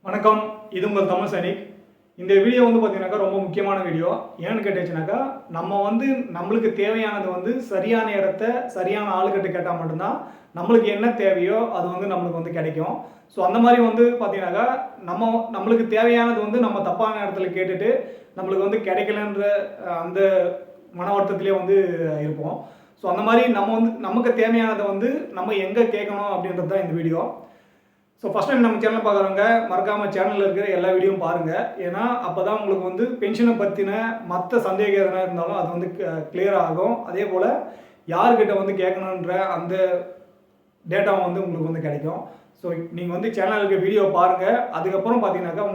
வணக்கம், இது உங்கள் தமிழ் சைனிக். இந்த வீடியோ பார்த்தீங்கன்னாக்கா ரொம்ப முக்கியமான வீடியோ. ஏன்னு கேட்டுச்சுனாக்கா, நம்மளுக்கு தேவையானது சரியான இடத்த சரியான ஆளுகிட்ட கேட்டால் மட்டும்தான் நம்மளுக்கு என்ன தேவையோ அது நம்மளுக்கு கிடைக்கும். ஸோ அந்த மாதிரி பார்த்தீங்கன்னாக்கா நம்மளுக்கு தேவையானது நம்ம தப்பான இடத்துல கேட்டுட்டு நம்மளுக்கு கிடைக்கலன்ற அந்த மன வருத்தத்திலே இருப்போம். ஸோ அந்த மாதிரி நமக்கு தேவையானதை நம்ம எங்கே கேட்கணும் அப்படின்றது தான் இந்த வீடியோ. ஸோ ஃபஸ்ட் டைம் நம்ம சேனலை பார்க்குறவங்க மறக்காமல் சேனலில் இருக்கிற எல்லா வீடியோவும் பாருங்கள். ஏன்னா அப்போ தான் உங்களுக்கு பென்ஷனை பற்றின மற்ற சந்தேகம் எதனா இருந்தாலும் அது கிளியர் ஆகும். அதே போல் யார்கிட்ட கேட்கணுன்ற அந்த டேட்டாவும் உங்களுக்கு கிடைக்கும். ஸோ நீங்கள் சேனலுக்கு வீடியோ பாருங்கள். அதுக்கப்புறம் பார்த்தீங்கன்னாக்கா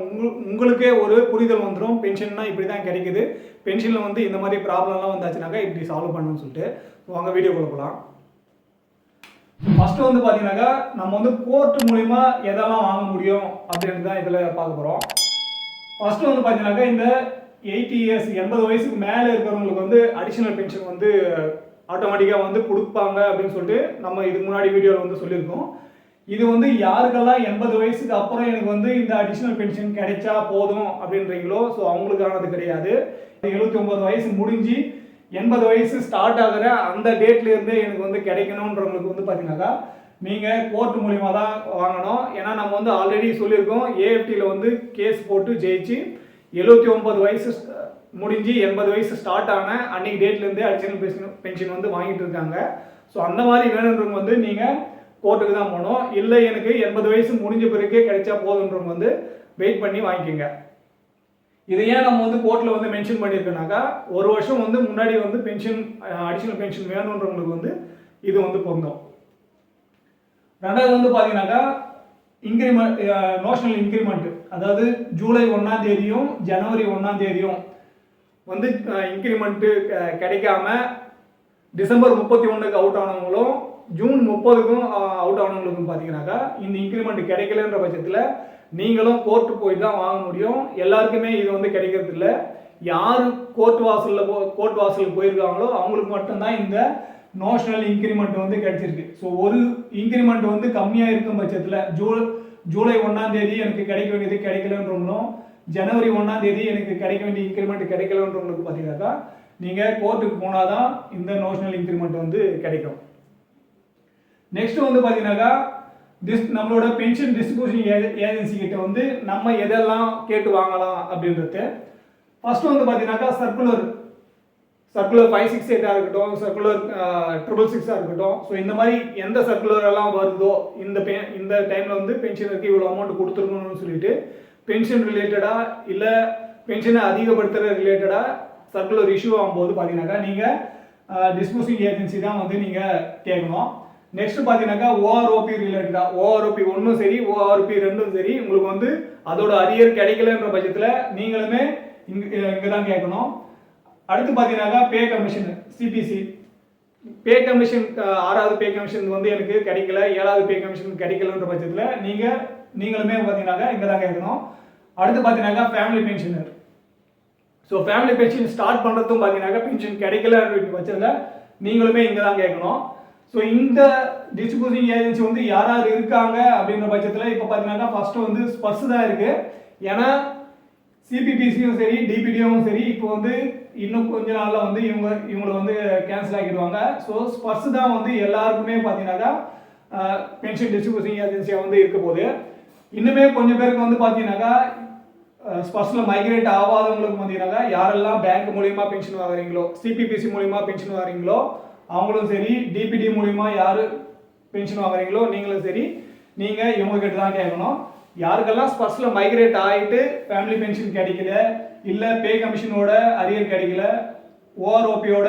உங்களுக்கே ஒரு புரிதல் வந்துடும். பென்ஷன்னா இப்படி தான் கிடைக்குது, பென்ஷனில் இந்த மாதிரி ப்ராப்ளம்லாம் வந்தாச்சுனாக்கா இப்படி சால்வ் பண்ணணும்னு சொல்லிட்டு. ஸோ அங்கே வீடியோ கொடுக்கலாம். ஃபர்ஸ்ட் பார்த்தீங்கன்னாக்கா நம்ம கோர்ட் மூலிமா எதெல்லாம் வாங்க முடியும் அப்படின்ட்டு தான் இதில் பார்க்க போகிறோம். ஃபர்ஸ்ட் பார்த்தீங்கன்னாக்கா இந்த 80 இயர்ஸ் 80 வயசுக்கு மேலே இருக்கிறவங்களுக்கு அடிஷனல் பென்ஷன் ஆட்டோமேட்டிக்காக கொடுப்பாங்க அப்படின்னு சொல்லிட்டு நம்ம இதுக்கு முன்னாடி வீடியோவில் சொல்லியிருக்கோம். இது யாருக்கெல்லாம் 80 வயசுக்கு அப்புறம் எனக்கு இந்த அடிஷனல் பென்ஷன் கிடைச்சா போதும் அப்படின்றீங்களோ, ஸோ அவங்களுக்கானது கிடையாது. 79 வயசு முடிஞ்சு 80 வயசு ஸ்டார்ட் ஆகிற அந்த டேட்லேருந்தே எனக்கு கிடைக்கணுன்றவங்களுக்கு பார்த்தீங்கன்னாக்கா நீங்கள் கோர்ட் மூலிமா தான் வாங்கணும். ஏன்னா நம்ம ஆல்ரெடி சொல்லியிருக்கோம், ஏஎஃப்டியில் கேஸ் போட்டு ஜெயிச்சு 79 வயசு முடிஞ்சு 80 வயசு ஸ்டார்ட் ஆன அன்றைக்கி டேட்லேருந்தே அடிஷனல் பென்ஷன் வாங்கிட்டு இருக்காங்க. ஸோ அந்த மாதிரி வேணுன்றவங்க நீங்கள் கோர்ட்டுக்கு தான் போகணும். இல்லை எனக்கு 80 வயசு முடிஞ்ச பிறகு கிடைச்சா போதுன்றவங்க வெயிட் பண்ணி வாங்கிக்கோங்க. இதை ஏன் நம்ம கோர்ட்டில் மென்ஷன் பண்ணியிருக்கோம்னாக்கா, ஒரு வருஷம் முன்னாடி பென்ஷன் அடிஷனல் பென்ஷன் வேணுன்றவங்களுக்கு இது பொருந்தும். ரெண்டாவது பார்த்தீங்கன்னாக்கா இன்க்ரிமெண்ட், நோஷனல் இன்க்ரிமெண்ட், அதாவது ஜூலை 1ஆம் தேதியும் ஜனவரி 1ஆம் தேதியும் இன்க்ரிமெண்ட்டு கிடைக்காம டிசம்பர் 31க்கு அவுட் ஆனவங்களும் ஜூன் 30க்கும் அவுட் ஆனவங்களுக்கும் பார்த்தீங்கன்னாக்கா இந்த இன்க்ரிமெண்ட் கிடைக்கலன்ற பட்சத்தில் நீங்களும் கோர்ட்டு போய் தான் வாங்க முடியும். எல்லாருக்குமே இது கிடைக்கிறது இல்லை. யார் கோர்ட் வாசலுக்கு போயிருக்காங்களோ அவங்களுக்கு மட்டும்தான் இந்த நோஷனல் இன்க்ரிமெண்ட் கிடைச்சிருக்கு. ஸோ ஒரு இன்க்ரிமெண்ட் கம்மியாக இருக்கும் பட்சத்தில் ஜூலை 1ஆம் தேதி எனக்கு கிடைக்க வேண்டியது கிடைக்கலன்றவங்களும், ஜனவரி 1ஆம் தேதி எனக்கு கிடைக்க வேண்டிய இன்க்ரிமெண்ட் கிடைக்கலன்றவங்களுக்கு பார்த்தீங்கன்னாக்கா நீங்கள் கோர்ட்டுக்கு போனால் தான் இந்த நோஷனல் இன்க்ரிமெண்ட் கிடைக்கும். நெக்ஸ்ட் பார்த்தீங்கன்னாக்கா நம்மளோட பென்ஷன் டிஸ்ட்ரிபியூஷன் ஏஜென்சி கிட்ட நம்ம எதெல்லாம் கேட்டு வாங்கலாம் அப்படின்றது. ஃபர்ஸ்ட் பார்த்தீங்கன்னாக்கா சர்க்குலர் 568 இருக்கட்டும், சர்க்குலர் 666 இருக்கட்டும். ஸோ இந்த மாதிரி எந்த சர்க்குலர் எல்லாம் வருதோ இந்த டைமில் பென்ஷனுக்கு இவ்வளோ அமௌண்ட் கொடுத்துருக்கணும்னு சொல்லிட்டு பென்ஷன் ரிலேட்டடாக இல்லை பென்ஷனை அதிகப்படுத்துகிற ரிலேட்டடாக சர்க்குலர் இஷ்யூ ஆகும்போது பார்த்தீங்கன்னாக்கா நீங்கள் டிஸ்ட்ரிபியூஷன் ஏஜென்சி தான் நீங்கள் கேட்கணும். நெக்ஸ்ட் பார்த்தீங்கன்னாக்கா ஓஆர்ஓபி ரிலேட்டடாக, ஓஆர்ஓபி 1ம் சரி ஓஆர்ஓபி 2ம் சரி உங்களுக்கு அதோட அரியர் கிடைக்கலன்ற பட்சத்தில் நீங்களுமே இங்கே தான் கேட்கணும். அடுத்து பார்த்தீங்கன்னாக்கா pay commission, CPC pay commission, 6வது பே கமிஷன் எனக்கு கிடைக்கல, 7வது பே கமிஷன் கிடைக்கலன்ற பட்சத்தில் நீங்களுமே பார்த்தீங்கன்னாக்கா இங்கே தான் கேட்கணும். அடுத்து பார்த்தீங்கன்னாக்கா family pensioner. So family pension start பண்ணுறதும் பார்த்தீங்கன்னாக்கா பென்ஷன் கிடைக்கல அப்படின்ற பட்சத்தில் நீங்களுமே இங்கே தான் கேட்கணும். ஸோ இந்த டிஸ்ட்ரிபியூஷன் ஏஜென்சி யார் யார் இருக்காங்க அப்படின்ற பட்சத்தில் இப்போ பார்த்தீங்கன்னாக்கா ஃபர்ஸ்ட் ஸ்பர்ஸ் தான் இருக்குது. ஏன்னா சிபிபிசியும் சரி டிபிடியும் சரி இப்போ இன்னும் கொஞ்ச நாளில் இவங்களை கேன்சல் ஆகிடுவாங்க. ஸோ ஸ்பர்ஸ் தான் எல்லாருக்குமே பார்த்தீங்கன்னாக்கா பென்ஷன் டிஸ்ட்ரிபியூஷன் ஏஜென்சியாக இருக்க போது. இன்னுமே கொஞ்சம் பேருக்கு பார்த்தீங்கன்னாக்கா ஸ்பர்ஸில் மைக்ரேட் ஆகாதவங்களுக்கு பார்த்தீங்கன்னாக்கா யாரெல்லாம் பேங்க் மூலியமா பென்ஷன் வாங்குறீங்களோ, சிபிபிசி மூலியமா பென்ஷன் வாங்குறீங்களோ அவங்களும் சரி, டிபிடி மூலிமா யார் பென்ஷன் வாங்குறீங்களோ நீங்களும் சரி, நீங்கள் இவங்ககிட்ட தான் கேட்கணும். யாருக்கெல்லாம் ஸ்பர்ஸில் மைக்ரேட் ஆகிட்டு ஃபேமிலி பென்ஷன் கிடைக்கல, இல்லை பே கமிஷனோட அரியர் கிடைக்கல, ஓஆர்ஓபியோட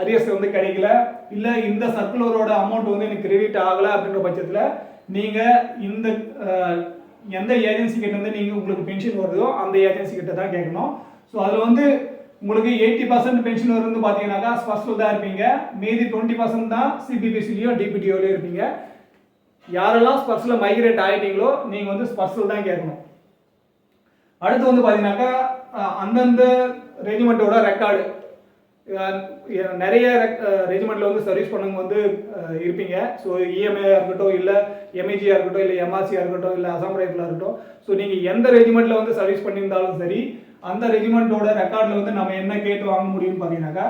அரியர்ஸ் கிடைக்கல, இல்லை இந்த சர்க்குலரோட அமௌண்ட் எனக்கு கிரெடிட் ஆகலை அப்படின்ற பட்சத்தில் நீங்கள் இந்த எந்த ஏஜென்சி கிட்ட நீங்கள் உங்களுக்கு பென்ஷன் வருதோ அந்த ஏஜென்சி கிட்ட தான் கேட்கணும். ஸோ அதில் உங்களுக்கு 80% பென்ஷன் வருது பார்த்தீங்கன்னாக்கா ஸ்பர்ஸில் தான் இருப்பீங்க. மீதி 20% தான் சிபிபிசிலையோ டிபிடிஓலையோ இருப்பீங்க. யாரெல்லாம் ஸ்பர்ஸில் மைக்ரேட் ஆகிட்டீங்களோ நீங்கள் ஸ்பர்ஸில் தான் கேட்கணும். அடுத்து பார்த்தீங்கன்னாக்கா அந்தந்த ரெஜிமெண்ட்டோட ரெக்கார்டு, நிறைய ரெஜிமெண்ட்டில் வந்து சர்வீஸ் பண்ணவங்க வந்து இருப்பீங்க. ஸோ இஎம்ஐயாக இருக்கட்டும், இல்லை எம்ஐஜியாக இருக்கட்டும், இல்லை எம்ஆர்சியாக இருக்கட்டும், இல்லை அசாம் ரைஃபிளாக இருக்கட்டும். ஸோ நீங்கள் எந்த ரெஜிமெண்ட்டில் வந்து சர்வீஸ் பண்ணியிருந்தாலும் சரி, அந்த ரெஜிமெண்ட்டோட ரெக்கார்டில் வந்து நம்ம என்ன கேட்டு வாங்க முடியும்னு பார்த்தீங்கன்னாக்கா,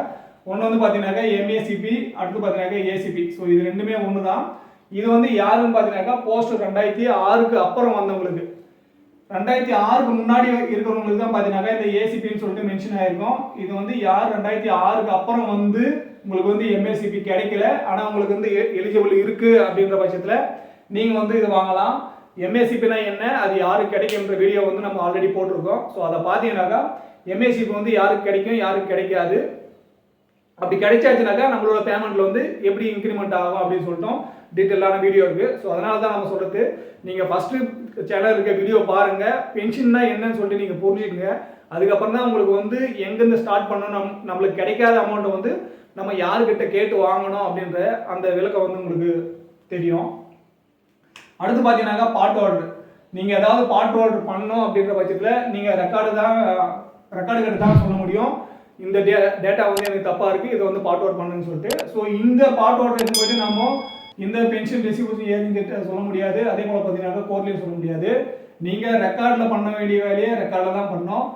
ஒன்று வந்து பார்த்தீங்கன்னாக்கா எம்ஏசிபி, அடுத்து பார்த்தீங்கன்னாக்கா ஏசிபி. ஸோ இது ரெண்டுமே ஒன்று தான். இது வந்து யாருன்னு பார்த்தீங்கன்னாக்கா போஸ்ட் 2006க்கு அப்புறம் வந்தவங்களுக்கு. 2006க்கு முன்னாடி இருக்கிறவங்களுக்கு தான் பார்த்தீங்கன்னாக்கா இந்த ஏசிபின்னு சொல்லிட்டு மென்ஷன் ஆயிருக்கும். இது வந்து யார் 2006க்கு அப்புறம் வந்து உங்களுக்கு வந்து எம்ஏசிபி கிடைக்கல, ஆனால் உங்களுக்கு வந்து எலிஜிபிள் இருக்கு அப்படின்ற பட்சத்தில் நீங்கள் வந்து இது வாங்கலாம். எம்ஏசிபினா என்ன, அது யாருக்கு கிடைக்குன்ற வீடியோ வந்து நம்ம ஆல்ரெடி போட்டிருக்கோம். ஸோ அதை பார்த்தீங்கன்னாக்கா எம்ஏசிபி வந்து யாருக்கு கிடைக்கும், யாருக்கு கிடைக்காது, அப்படி கிடைச்சாச்சுனாக்கா நம்மளோட பேமெண்ட்ல வந்து எப்படி இன்க்ரிமெண்ட் ஆகும் அப்படின்னு சொல்லிட்டோம் டீட்டெயிலான வீடியோ இருக்கு. ஸோ அதனால தான் நம்ம சொல்றது, நீங்கள் ஃபர்ஸ்ட் சேனல் இருக்க வீடியோ பாருங்க, பென்ஷன்னா என்னன்னு சொல்லிட்டு நீங்கள் புரிஞ்சுக்கங்க. அதுக்கப்புறம் தான் உங்களுக்கு வந்து எங்கேருந்து ஸ்டார்ட் பண்ணணும், நம்மளுக்கு கிடைக்காத அமௌண்ட்டை வந்து நம்ம யாருக்கிட்ட கேட்டு வாங்கணும் அப்படின்ற அந்த விளக்கம் வந்து உங்களுக்கு தெரியும். அடுத்து பார்த்தீங்கன்னாக்கா பார்ட் ஆர்டர். நீங்கள் ஏதாவது பார்ட் ஆர்டர் பண்ணணும் அப்படின்ற பட்சத்தில் நீங்கள் ரெக்கார்டு கிட்ட தான் சொல்ல முடியும், இந்த டேட்டா வந்து எனக்கு தப்பாக இருக்குது, இதை வந்து பார்ட் அவுட் பண்ணுன்னு சொல்லிட்டு. ஸோ இந்த பார்ட் அவுட் போயிட்டு நம்ம இந்த பென்ஷன் டிஸ்ட்ரிபியூஷன் ஏஜென்ட் சொல்ல முடியாது, அதே போல் பார்த்தீங்கன்னா கோர்ட்லேயும் சொல்ல முடியாது. நீங்கள் ரெக்கார்டில் பண்ண வேண்டிய வேலையை ரெக்கார்டில் தான் பண்ணோம்.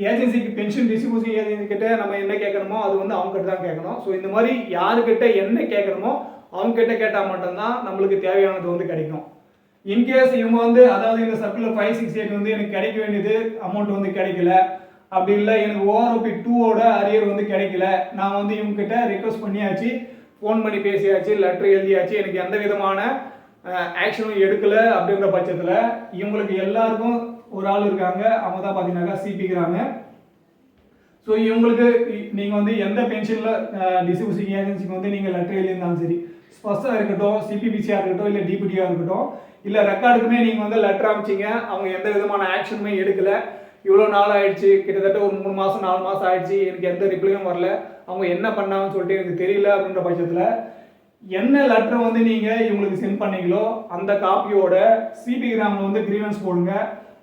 ஏஜென்சிக்கு பென்ஷன் டிஸ்ட்ரிபியூஷன் ஏஜென்சி கிட்ட நம்ம என்ன கேட்கணுமோ அது வந்து அவங்க கிட்ட தான் கேட்கணும். ஸோ இந்த மாதிரி யாருக்கிட்ட என்ன கேட்கணுமோ அவங்க கிட்ட கேட்டால் மட்டும்தான் நம்மளுக்கு தேவையானது வந்து கிடைக்கும். இன்கேஸ் இவங்க வந்து அதாவது இந்த சர்க்குலர் 568 வந்து எனக்கு கிடைக்க வேண்டியது அமௌண்ட் வந்து கிடைக்கல, அப்படி இல்லை எனக்கு OROP 2ஓட அரியர் வந்து கிடைக்கல, நான் வந்து இவங்க கிட்ட ரிக்வஸ்ட் பண்ணியாச்சு, ஃபோன் பண்ணி பேசியாச்சு, லெட்டர் எழுதியாச்சு, எனக்கு எந்த விதமான ஆக்ஷனும் எடுக்கலை அப்படின்ற பட்சத்தில் இவங்களுக்கு எல்லாருக்கும் ஒரு ஆள் இருக்காங்க, அவங்க தான் பார்த்தீங்கன்னாக்கா சிபிக்கிறாங்க. ஸோ இவங்களுக்கு நீங்கள் வந்து எந்த பென்ஷனில் டிஸ்ட்ரிபியூஷன் ஏஜென்சிக்கு வந்து நீங்கள் லெட்டர் எழுதியிருந்தாலும் சரி, ஸ்பஷ்டாக இருக்கட்டும், சிபிபிசியாக இருக்கட்டும், இல்லை டிபிடியாக இருக்கட்டும், இல்லை ரெக்கார்டுக்குமே நீங்கள் வந்து லெட்டர் அனுப்பிச்சிங்க, அவங்க எந்த விதமான ஆக்ஷனுமே எடுக்கலை, இவ்வளோ நாள் ஆயிடுச்சு, கிட்டத்தட்ட ஒரு 3 மாதம் 4 மாதம் ஆயிடுச்சு, எனக்கு எந்த ரிப்ளையும் வரல, அவங்க என்ன பண்ணாங்கன்னு சொல்லிட்டு எனக்கு தெரியல அப்படின்ற பட்சத்தில் என்ன லெட்டர் வந்து நீங்கள் இவங்களுக்கு சென்ட் பண்ணீங்களோ அந்த காப்பியோட சிபி கிராமில் வந்து கிரீவன்ஸ் போடுங்க.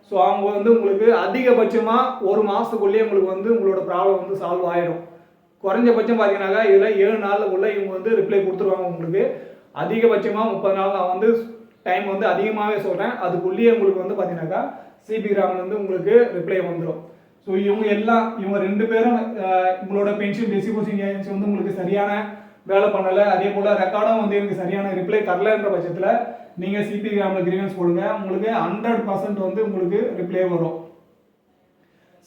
ஸோ அவங்க வந்து உங்களுக்கு அதிகபட்சமாக ஒரு மாதத்துக்குள்ளேயே உங்களுக்கு வந்து உங்களோட ப்ராப்ளம் வந்து சால்வ் ஆகிடும். குறைஞ்சபட்சம் பார்த்தீங்கன்னாக்கா இதில் 7 நாளுக்குள்ளே இவங்க வந்து ரிப்ளை கொடுத்துருவாங்க உங்களுக்கு. அதிகபட்சமாக 30 நாள், நான் வந்து டைம் வந்து அதிகமாகவே சொல்கிறேன், அதுக்குள்ளேயே உங்களுக்கு வந்து பார்த்தீங்கன்னாக்கா சிபி கிராமில் வந்து உங்களுக்கு ரிப்ளை வந்துடும். ஸோ இவங்க 2 பேரும் உங்களோட பென்ஷன் டிஸ்ட்ரிபியூஷன் ஏஜென்சி வந்து உங்களுக்கு சரியான வேலை பண்ணலை, அதே போல் ரெக்கார்டும் வந்து எனக்கு சரியான ரிப்ளை தரலன்ற பட்சத்தில் நீங்கள் சிபி கிராமில் கிரீவன்ஸ் போடுங்க, உங்களுக்கு 100% வந்து உங்களுக்கு ரிப்ளை வரும்.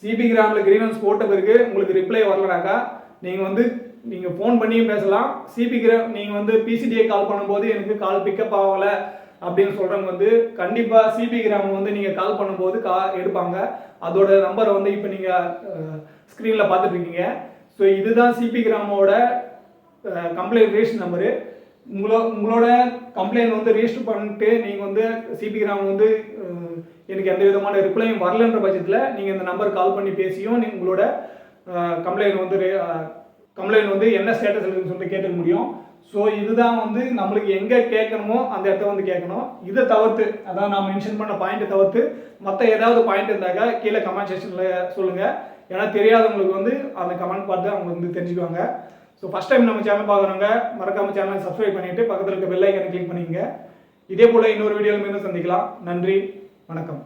சிபி கிராமில் கிரீவன்ஸ் போட்ட பிறகு உங்களுக்கு ரிப்ளை வரலனாக்கா நீங்கள் ஃபோன் பண்ணியும் பேசலாம். சிபி கிராம் நீங்கள் வந்து பிசிடிஐ கால் பண்ணும்போது எனக்கு கால் பிக்கப் ஆகலை அப்படின்னு சொல்கிறவங்க வந்து கண்டிப்பாக சிபி கிராம் வந்து நீங்கள் கால் பண்ணும்போது எடுப்பாங்க. அதோட நம்பரை வந்து இப்போ நீங்கள் ஸ்க்ரீனில் பார்த்துட்டு இருக்கீங்க. ஸோ இதுதான் சிபி கிராமோட கம்ப்ளைண்ட் ரெஜிஸ்டர் நம்பரு. உங்களோட கம்ப்ளைண்ட் வந்து ரெஜிஸ்டர் பண்ணிட்டு நீங்கள் வந்து சிபி கிராம் வந்து எனக்கு எந்த விதமான ரிப்ளையும் வரலன்ற பட்சத்தில் நீங்கள் இந்த நம்பர் கால் பண்ணி பேசியும் நீங்கள் உங்களோட கம்ப்ளைண்ட் வந்து என்ன ஸ்டேட்டஸ் இருக்குன்னு சொல்லிட்டு கேட்டுக்க முடியும். ஸோ இதுதான் வந்து நம்மளுக்கு எங்கே கேட்கணுமோ அந்த இடத்த வந்து கேட்கணும். இதை தவிர்த்து, அதான் நான் மென்ஷன் பண்ண பாயிண்ட்டை தவிர்த்து மற்ற ஏதாவது பாயிண்ட் இருந்தாக்கா கீழே கமெண்ட் செக்ஷனில் சொல்லுங்கள். ஏன்னா தெரியாதவங்களுக்கு வந்து அந்த கமெண்ட் பார்த்து அவங்க வந்து தெரிஞ்சுக்குவாங்க. ஸோ ஃபஸ்ட் டைம் நம்ம சேனல் பார்க்குறவங்க மறக்காமல் சேனலை சப்ஸ்கிரைப் பண்ணிவிட்டு பக்கத்தில் இருக்க பெல் ஐக்கனை கிளிக் பண்ணிக்கங்க. இதே போல் இன்னொரு வீடியோவில் மீண்டும் சந்திக்கலாம். நன்றி, வணக்கம்.